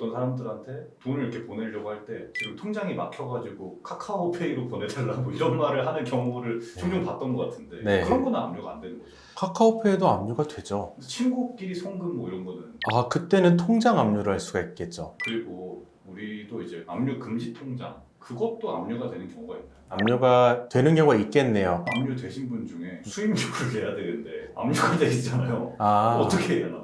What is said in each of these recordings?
어떤 사람들한테 돈을 이렇게 보내려고 할 때 지금 통장이 막혀가지고 카카오페이로 보내달라고 이런 말을 하는 경우를 종종 봤던 것 같은데 네. 그런 거는 압류가 안 되는 거죠. 카카오페이도 압류가 되죠. 친구끼리 송금 뭐 이런 거는. 그때는 통장 압류를 할 수가 있겠죠. 그리고 우리도 이제 압류 금지 통장 그것도 압류가 되는 경우가 있나요? 압류가 되는 경우가 있겠네요. 압류 되신 분 중에 수임료를 내야 되는데 압류가 돼 있잖아요. 아, 어떻게 해야 하나요?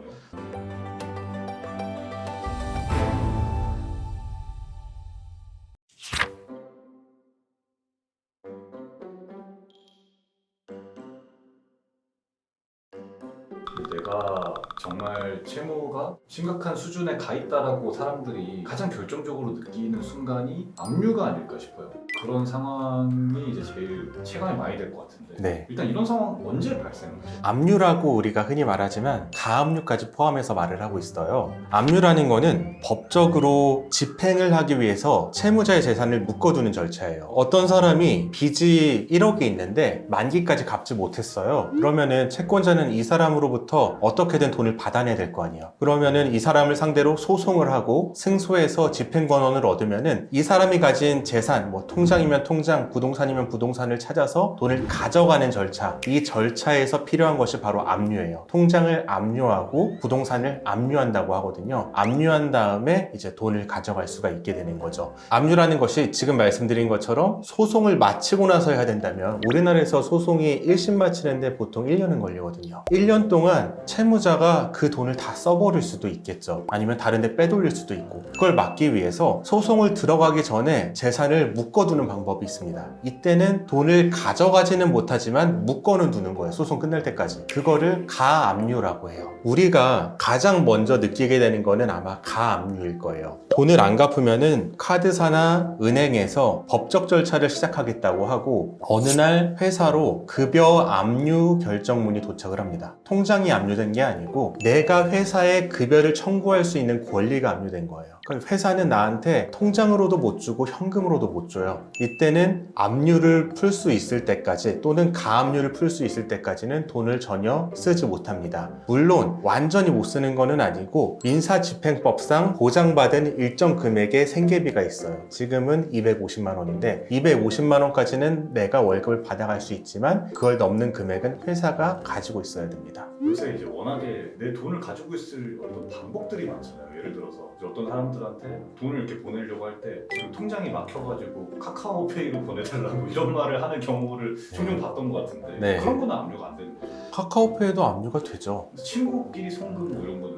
내가 정말 채무가 심각한 수준에 가 있다라고 사람들이 가장 결정적으로 느끼는 순간이 압류가 아닐까 싶어요. 그런 상황이 이제 제일 체감이 많이 될 것 같은데 네. 일단 이런 상황 언제 발생하죠? 압류라고 우리가 흔히 말하지만 가압류까지 포함해서 말을 하고 있어요. 압류라는 거는 법적으로 집행을 하기 위해서 채무자의 재산을 묶어두는 절차예요. 어떤 사람이 빚이 1억이 있는데 만기까지 갚지 못했어요. 그러면은 채권자는 이 사람으로부터 어떻게든 돈을 받아내야 될 거 아니에요. 그러면은 이 사람을 상대로 소송을 하고 승소해서 집행 권한을 얻으면은 이 사람이 가진 재산, 뭐 통장이면 통장, 부동산이면 부동산을 찾아서 돈을 가져가는 절차, 이 절차에서 필요한 것이 바로 압류예요. 통장을 압류하고 부동산을 압류한다고 하거든요. 압류한 다음에 이제 돈을 가져갈 수가 있게 되는 거죠. 압류라는 것이 지금 말씀드린 것처럼 소송을 마치고 나서 해야 된다면 우리나라에서 소송이 1심 마치는데 보통 1년은 걸리거든요. 1년 동안 채무자가 그 돈을 다 써버릴 수도 있겠죠. 아니면 다른 데 빼돌릴 수도 있고, 그걸 막기 위해서 소송을 들어가기 전에 재산을 묶어두는 방법이 있습니다. 이때는 돈을 가져가지는 못하지만 묶어는 두는 거예요. 소송 끝날 때까지. 그거를 가압류라고 해요. 우리가 가장 먼저 느끼게 되는 거는 아마 가압류일 거예요. 돈을 안 갚으면은 카드사나 은행에서 법적 절차를 시작하겠다고 하고 어느 날 회사로 급여 압류 결정문이 도착을 합니다. 통장이 압류된 게 아니고 내가 회사에 급여를 청구할 수 있는 권리가 압류된 거예요. 그러니까 회사는 나한테 통장으로도 못 주고 현금으로도 못 줘요. 이때는 압류를 풀 수 있을 때까지 또는 가압류를 풀 수 있을 때까지는 돈을 전혀 쓰지 못합니다. 물론 완전히 못 쓰는 거는 아니고 민사집행법상 보장받은 일정 금액의 생계비가 있어요. 지금은 250만 원인데 250만 원까지는 내가 월급을 받아갈 수 있지만 그걸 넘는 금액은 회사가 가지고 있어야 됩니다. 요새 이제 워낙에 내 돈을 가지고 있을 어떤 방법들이 많잖아요. 예를 들어서 이제 어떤 사람들한테 돈을 이렇게 보내려고 할 때 지금 통장이 막혀가지고 카카오페이로 보내달라고 이런 말을 하는 경우를 종종 봤던 것 같은데 네. 그런 거는 압류가 안 되는 거죠. 카카오페이도 압류가 되죠. 친구끼리 송금 뭐 이런 거는.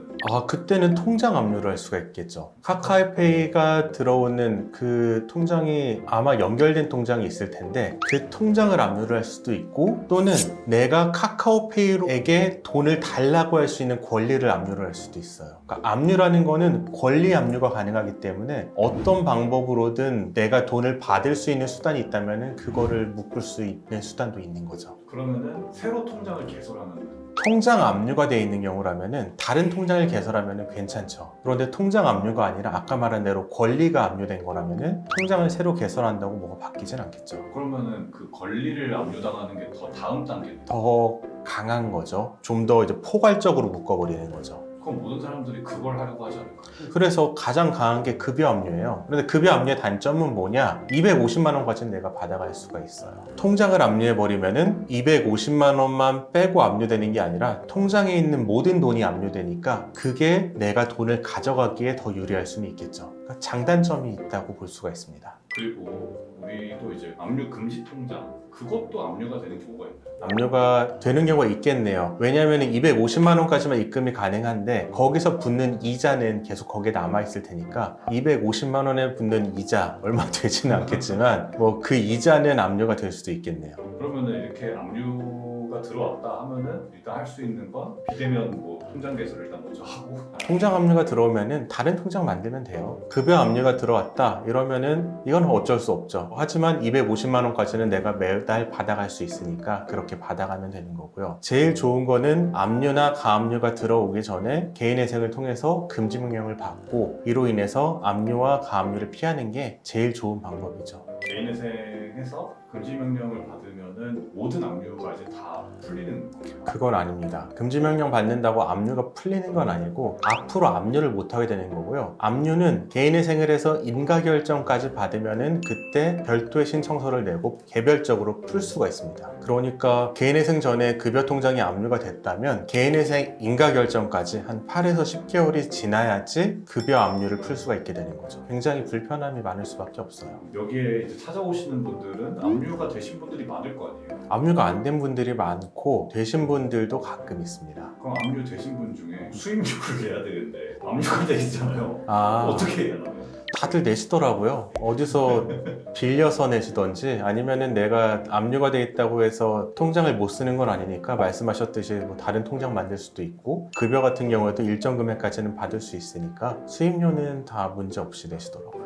그때는 통장 압류를 할 수가 있겠죠. 카카오페이가 들어오는 그 통장이 아마 연결된 통장이 있을 텐데 그 통장을 압류를 할 수도 있고 또는 내가 카카오페이에게 돈을 달라고 할 수 있는 권리를 압류를 할 수도 있어요. 그러니까 압류라는 거는 권리 압류가 가능하기 때문에 어떤 방법으로든 내가 돈을 받을 수 있는 수단이 있다면 그거를 묶을 수 있는 수단도 있는 거죠. 그러면은 새로 통장을 개설하는 통장 압류가 되어 있는 경우라면은 다른 통장을 개설하면은 괜찮죠. 그런데 통장 압류가 아니라 아까 말한 대로 권리가 압류된 거라면은 통장을 새로 개설한다고 뭐가 바뀌진 않겠죠. 그러면은 그 권리를 압류당하는 게 더 다음 단계네요. 더 강한 거죠. 좀 더 이제 포괄적으로 묶어버리는 거죠. 그럼 모든 사람들이 그걸 하려고 하지 않을까요? 그래서 가장 강한 게 급여 압류예요. 그런데 급여 압류의 단점은 뭐냐? 250만 원까지는 내가 받아갈 수가 있어요. 통장을 압류해버리면은 250만 원만 빼고 압류되는 게 아니라 통장에 있는 모든 돈이 압류되니까 그게 내가 돈을 가져가기에 더 유리할 수는 있겠죠. 그러니까 장단점이 있다고 볼 수가 있습니다. 그리고 우리도 이제 압류 금지 통장 그것도 압류가 되는 경우가 있나요? 압류가 되는 경우가 있겠네요. 왜냐하면 250만 원까지만 입금이 가능한데 거기서 붙는 이자는 계속 거기에 남아있을 테니까 250만 원에 붙는 이자 얼마 되지는 않겠지만 뭐 그 이자는 압류가 될 수도 있겠네요. 그러면은 이렇게 압류가 들어왔다 하면은 일단 할 수 있는 건 비대면 뭐 통장 개설을 일단 먼저 하고 통장 압류가 들어오면은 다른 통장 만들면 돼요. 급여 압류가 들어왔다 이러면은 이건 어쩔 수 없죠. 하지만 250만 원까지는 내가 매달 받아갈 수 있으니까 그렇게 받아가면 되는 거고요. 제일 좋은 거는 압류나 가압류가 들어오기 전에 개인회생을 통해서 금지 명령을 받고 이로 인해서 압류와 가압류를 피하는 게 제일 좋은 방법이죠. 개인회생해서 금지 명령을 받으면은 모든 압류가 이제 다 풀리는 건가요? 그건 아닙니다. 금지 명령 받는다고 압류가 풀리는 건 아니고 앞으로 압류를 못 하게 되는 거고요. 압류는 개인의 생일에서 인가 결정까지 받으면은 그때 별도의 신청서를 내고 개별적으로 풀 수가 있습니다. 그러니까 개인의 생 전에 급여 통장이 압류가 됐다면 개인의 생 인가 결정까지 한 8에서 10개월이 지나야지 급여 압류를 풀 수가 있게 되는 거죠. 굉장히 불편함이 많을 수밖에 없어요. 여기에 이제 찾아오시는 분들은 압류가 되신 분들이 많을 거 아니에요? 압류가 안 된 분들이 많고 되신 분들도 가끔 있습니다. 그럼 압류 되신 분 중에 수임료를 내야 되는데 압류가 돼 있잖아요. 아, 어떻게 해야 하나요? 다들 내시더라고요. 어디서 빌려서 내시던지 아니면은 내가 압류가 돼 있다고 해서 통장을 못 쓰는 건 아니니까 말씀하셨듯이 뭐 다른 통장 만들 수도 있고 급여 같은 경우에도 일정 금액까지는 받을 수 있으니까 수임료는 다 문제 없이 내시더라고요.